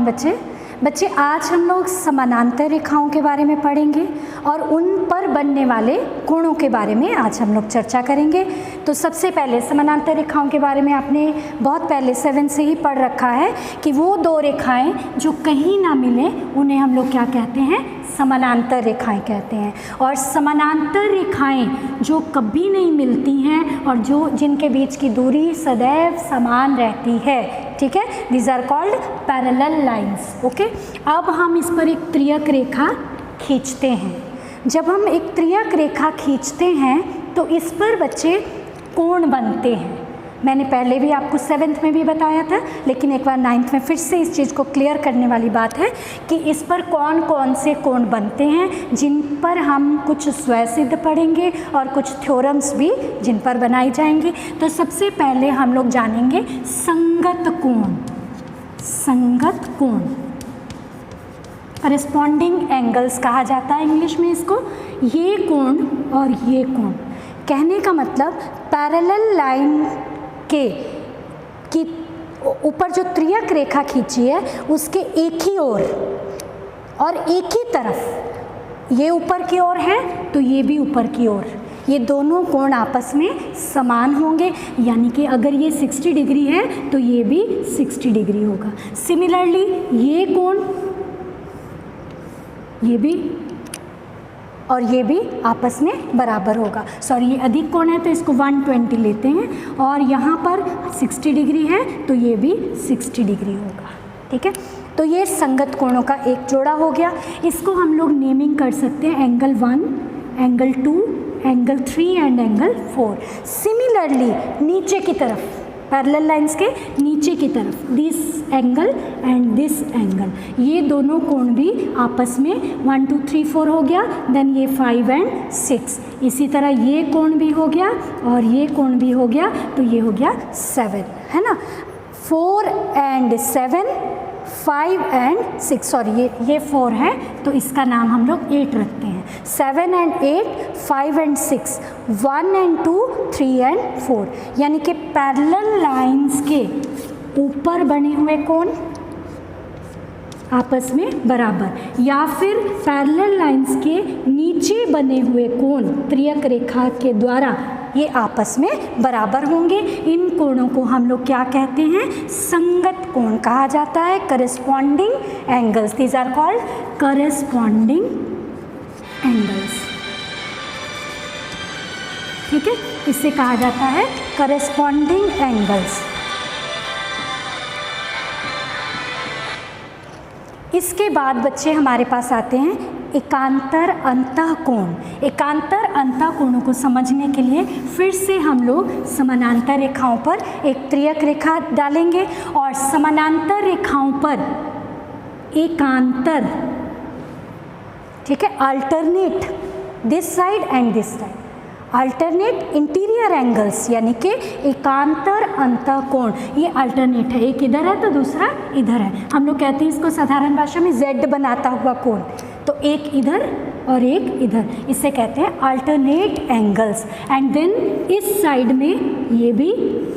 Morning बच्चे आज हम लोग समानांतर रेखाओं के बारे में पढ़ेंगे और उन पर बनने वाले कोणों के बारे में आज हम लोग चर्चा करेंगे। तो सबसे पहले समानांतर रेखाओं के बारे में आपने बहुत पहले 7 से ही पढ़ रखा है कि वो दो रेखाएं जो कहीं ना मिलें उन्हें हम लोग क्या कहते हैं, समानांतर रेखाएं कहते हैं। और समानांतर रेखाएं जो कभी नहीं मिलती हैं और जिनके बीच की दूरी सदैव समान रहती है, ठीक है, these are called parallel lines. Okay, अब हम इस पर एक त्रियक रेखा खींचते हैं। जब हम एक त्रियक रेखा खींचते हैं तो इस पर बच्चे कोण बनते हैं। मैंने पहले भी आपको 7th में भी बताया था, लेकिन एक बार 9th में फिर से इस चीज़ को क्लियर करने वाली बात है कि इस पर कौन कौन से कोण बनते हैं, जिन पर हम कुछ स्वसिद्ध पढ़ेंगे और कुछ थ्योरम्स भी जिन पर बनाई जाएंगी। तो सबसे पहले हम लोग जानेंगे संगत कोण। संगत कोण, करेस्पॉन्डिंग एंगल्स कहा जाता है इंग्लिश में इसको। ये कोण और ये कोण, कहने का मतलब पैरेलल लाइन की ऊपर जो त्रियक रेखा खींची है उसके एक ही ओर और एक ही तरफ, ये ऊपर की ओर है तो ये भी ऊपर की ओर, ये दोनों कोण आपस में समान होंगे। यानी कि अगर ये 60 डिग्री है तो ये भी 60 डिग्री होगा। सिमिलरली ये कोण, ये भी और ये भी आपस में बराबर होगा। सॉरी, ये अधिक कोण है तो इसको 120 लेते हैं, और यहाँ पर 60 डिग्री है तो ये भी 60 डिग्री होगा। ठीक है, तो ये संगत कोणों का एक जोड़ा हो गया। इसको हम लोग नेमिंग कर सकते हैं angle 1, angle 2, angle 3 and angle 4। Similarly नीचे की तरफ, पैरेलल लाइंस के नीचे की तरफ, this angle and this angle, ये दोनों कोण भी आपस में 1 2 3 4 हो गया, देन ये 5 एंड 6। इसी तरह ये कोण भी हो गया और ये कोण भी हो गया, तो ये हो गया 7, है ना। 4 एंड 7, 5 एंड 6, सॉरी ये 4 है तो इसका नाम हम लोग 8 रखते हैं। 7 एंड 8, 5 एंड 6, 1 एंड 2, 3 एंड 4, यानी कि पैरेलल लाइंस के ऊपर बने हुए कोण आपस में बराबर, या फिर पैरेलल लाइंस के नीचे बने हुए कोण त्रियक रेखा के द्वारा ये आपस में बराबर होंगे। इन कोणों को हम लोग क्या कहते हैं, संगत कोण कहा जाता है, corresponding angles. These are called corresponding angles. ठीक है, इसे कहा जाता है करेस्पॉन्डिंग एंगल्स। इसके बाद बच्चे हमारे पास आते हैं एकांतर अंतःकोण। एकांतर अंतःकोणों को समझने के लिए फिर से हम लोग समानांतर रेखाओं पर एक त्रियक रेखा डालेंगे और समानांतर रेखाओं पर एकांतर, ठीक है, alternate this side and this side, alternate interior angles, यानी कि एकांतर अंतःकोण। ये अल्टरनेट है, एक इधर है तो दूसरा इधर है। हम लोग कहते हैं इसको साधारण भाषा में जेड बनाता हुआ कोण, तो एक इधर और एक इधर, इसे कहते हैं अल्टरनेट एंगल्स। एंड देन इस साइड में ये भी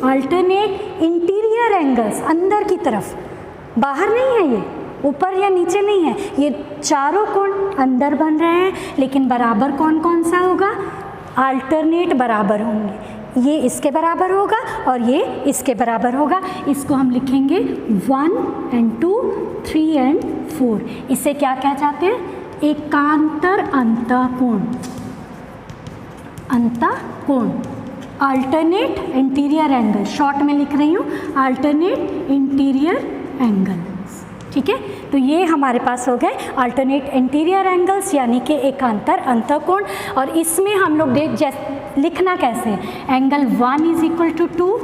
अल्टरनेट इंटीरियर एंगल्स, अंदर की तरफ, बाहर नहीं है, ये ऊपर या नीचे नहीं है, ये चारों कोण अंदर बन रहे हैं, लेकिन बराबर कौन कौन सा होगा, अल्टरनेट बराबर होंगे। ये इसके बराबर होगा और ये इसके बराबर होगा। इसको हम लिखेंगे 1 एंड 2, 3 एंड 4। इसे क्या कह जाते हैं, एकांतर अंतःकोण। अंतःकोण, अल्टरनेट इंटीरियर एंगल, शॉर्ट में लिख रही हूँ, अल्टरनेट इंटीरियर एंगल। ठीक है, तो ये हमारे पास हो गए अल्टरनेट इंटीरियर एंगल्स, यानी कि एकांतर अंतःकोण। और इसमें हम लोग लिखना कैसे है, angle 1 is equal to 2,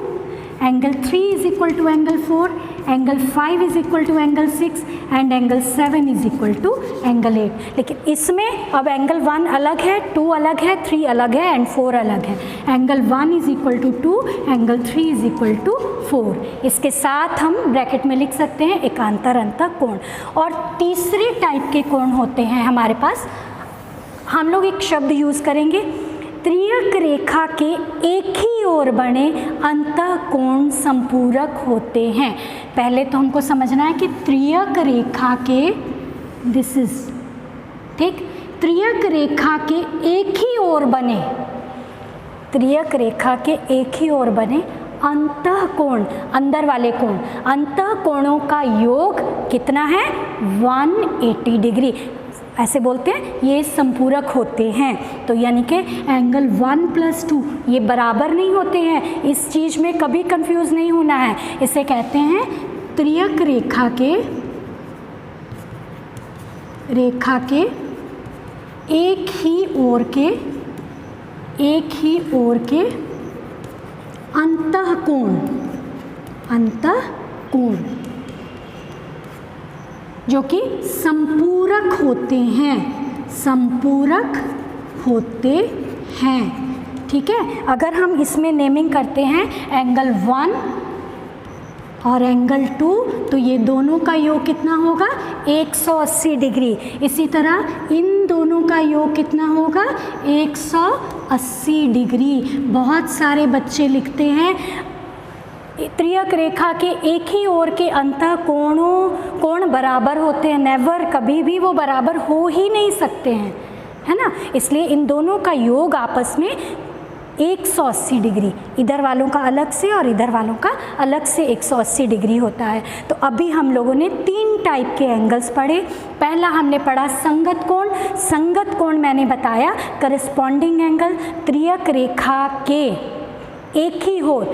angle 3 is equal to angle 4, angle 5 is equal to angle 6 and angle 7 is equal to angle 8। लेकिन इसमें अब एंगल 1 अलग है, 2 अलग है, 3 अलग है एंड 4 अलग है। Angle 1 is equal to 2, angle 3 is equal to 4। इसके साथ हम ब्रैकेट में लिख सकते हैं एकांतर अंतःकोण। और तीसरे टाइप के कोण होते हैं हमारे पास, हम लोग एक शब्द यूज़ करेंगे, त्रियक रेखा के एक ही ही ओर बने अंतःकोण संपूरक होते हैं। पहले तो हमको समझना है कि त्रियक रेखा के दिस इज ठीक, त्रियक रेखा के एक ही ओर बने, त्रियक रेखा के एक ही ओर बने अंतःकोण, अंदर वाले कोण, अंतःकोणों का योग कितना है 180 डिग्री, ऐसे बोलते हैं ये संपूरक होते हैं। तो यानी कि एंगल 1 + 2 ये बराबर नहीं होते हैं, इस चीज़ में कभी कंफ्यूज नहीं होना है। इसे कहते हैं त्रियक रेखा के एक ही ओर के अंतःकोण जो कि संपूरक होते हैं, ठीक है। अगर हम इसमें नेमिंग करते हैं एंगल 1 और एंगल 2 तो ये दोनों का योग कितना होगा 180 डिग्री। इसी तरह इन दोनों का योग कितना होगा 180 डिग्री। बहुत सारे बच्चे लिखते हैं त्रियक रेखा के एक ही ओर के कोण बराबर होते हैं। नेवर, कभी भी वो बराबर हो ही नहीं सकते हैं, है ना। इसलिए इन दोनों का योग आपस में 180 डिग्री, इधर वालों का अलग से और इधर वालों का अलग से 180 डिग्री होता है। तो अभी हम लोगों ने 3 टाइप के एंगल्स पढ़े। पहला हमने पढ़ा संगत कोण। संगत कोण मैंने बताया करस्पॉन्डिंग एंगल, त्रियक रेखा के एक ही ओर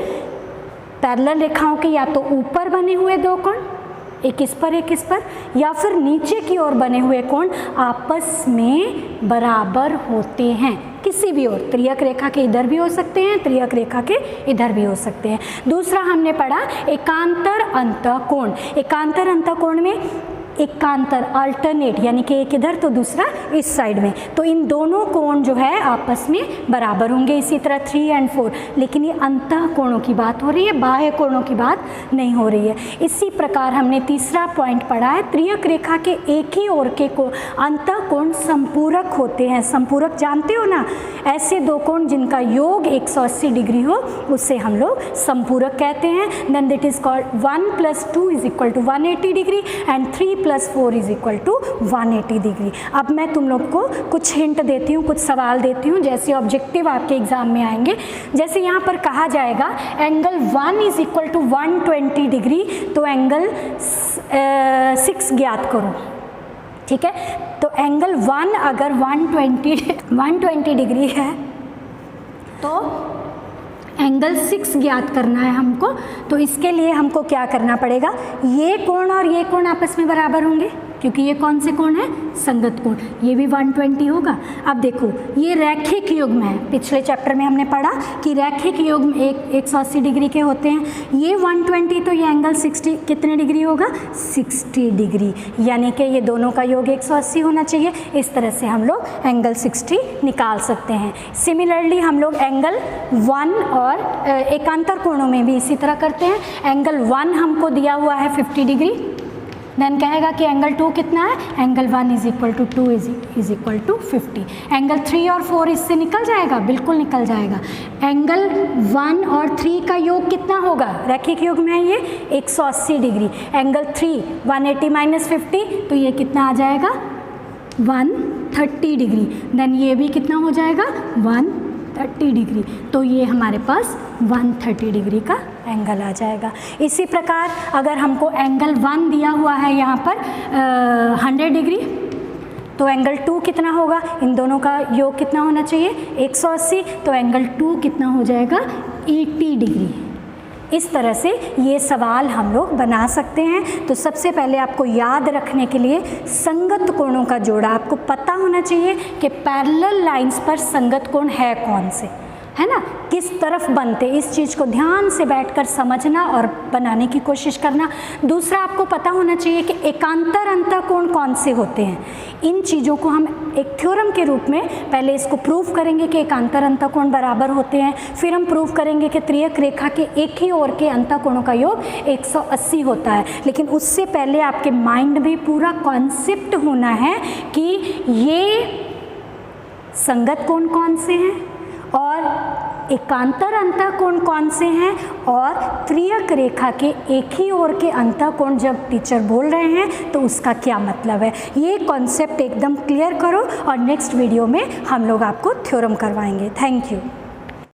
पैरेलल रेखाओं के या तो ऊपर बने हुए दो कोण, एक इस पर एक इस पर, या फिर नीचे की ओर बने हुए कोण आपस में बराबर होते हैं किसी भी ओर। त्रियक रेखा के इधर भी हो सकते हैं, त्रियक रेखा के इधर भी हो सकते हैं। दूसरा हमने पढ़ा एकांतर अंतःकोण। एकांतर अंतःकोण में एकांतर अल्टरनेट, यानी कि एक इधर तो दूसरा इस साइड में, तो इन दोनों कोण जो है आपस में बराबर होंगे। इसी तरह 3 और 4, लेकिन ये अंतःकोणों की बात हो रही है, बाह्य कोणों की बात नहीं हो रही है। इसी प्रकार हमने तीसरा पॉइंट पढ़ा है त्रियक रेखा के एक ही ओर के अंतःकोण संपूरक होते हैं। संपूरक जानते हो ना, ऐसे दो कोण जिनका योग 180 डिग्री हो उससे हम लोग संपूरक कहते हैं। Then that is called 1 + 2 = 180 degree and 3 + 4 = 180 degree. अब मैं तुम लोग को कुछ हिंट देती हूँ, कुछ सवाल देती हूँ, जैसे ऑब्जेक्टिव आपके एग्जाम में आएंगे। जैसे यहाँ पर कहा जाएगा एंगल 1 = 120 डिग्री, तो एंगल 6 ज्ञात करो, ठीक है। तो एंगल 1 अगर 120 डिग्री है तो एंगल 6 ज्ञात करना है हमको। तो इसके लिए हमको क्या करना पड़ेगा, ये कोण और ये कोण आपस में बराबर होंगे क्योंकि ये कौन से कोण है संगत कोण, ये भी 120 होगा। अब देखो ये रैखिक युग्म है, पिछले चैप्टर में हमने पढ़ा कि रैखिक युग्म 180 डिग्री के होते हैं। ये 120 तो ये एंगल 60 कितने डिग्री होगा 60 डिग्री, यानी कि ये दोनों का योग 180 होना चाहिए। इस तरह से हम लोग एंगल 60 निकाल सकते हैं। सिमिलरली हम लोग एंगल 1 और एकांतर कोणों में भी इसी तरह करते हैं। एंगल 1 हमको दिया हुआ है 50 डिग्री, देन कहेगा कि एंगल 2 कितना है, एंगल 1 = 2 = 50। एंगल 3 और 4 इससे निकल जाएगा, बिल्कुल निकल जाएगा। एंगल 1 और 3 का योग कितना होगा, रैखिक योग में है ये 180 डिग्री। एंगल 3 180 - 50 तो ये कितना आ जाएगा 130 डिग्री। देन ये भी कितना हो जाएगा 130 डिग्री, तो ये हमारे पास 130 डिग्री का एंगल आ जाएगा। इसी प्रकार अगर हमको एंगल 1 दिया हुआ है यहाँ पर 100 डिग्री, तो एंगल 2 कितना होगा, इन दोनों का योग कितना होना चाहिए 180, तो एंगल 2 कितना हो जाएगा 80 डिग्री। इस तरह से ये सवाल हम लोग बना सकते हैं। तो सबसे पहले आपको याद रखने के लिए संगत कोणों का जोड़ा आपको पता होना चाहिए कि पैरेलल लाइंस पर संगत कोण है कौन से, है ना, किस तरफ बनते, इस चीज़ को ध्यान से बैठकर समझना और बनाने की कोशिश करना। दूसरा आपको पता होना चाहिए कि एकांतर अंतःकोण कौन से होते हैं। इन चीज़ों को हम एक थ्योरम के रूप में पहले इसको प्रूव करेंगे कि एकांतर अंतःकोण बराबर होते हैं, फिर हम प्रूव करेंगे कि त्रियक रेखा के एक ही ओर के अंतःकोणों का योग 180 होता है। लेकिन उससे पहले आपके माइंड में पूरा कॉन्सेप्ट होना है कि ये संगत कोण कौन से हैं और एकांतर अंतःकोण कौन से हैं और त्रियक रेखा के एक ही ओर के अंतःकोण जब टीचर बोल रहे हैं तो उसका क्या मतलब है। ये कॉन्सेप्ट एकदम क्लियर करो और नेक्स्ट वीडियो में हम लोग आपको थ्योरम करवाएंगे। Thank you.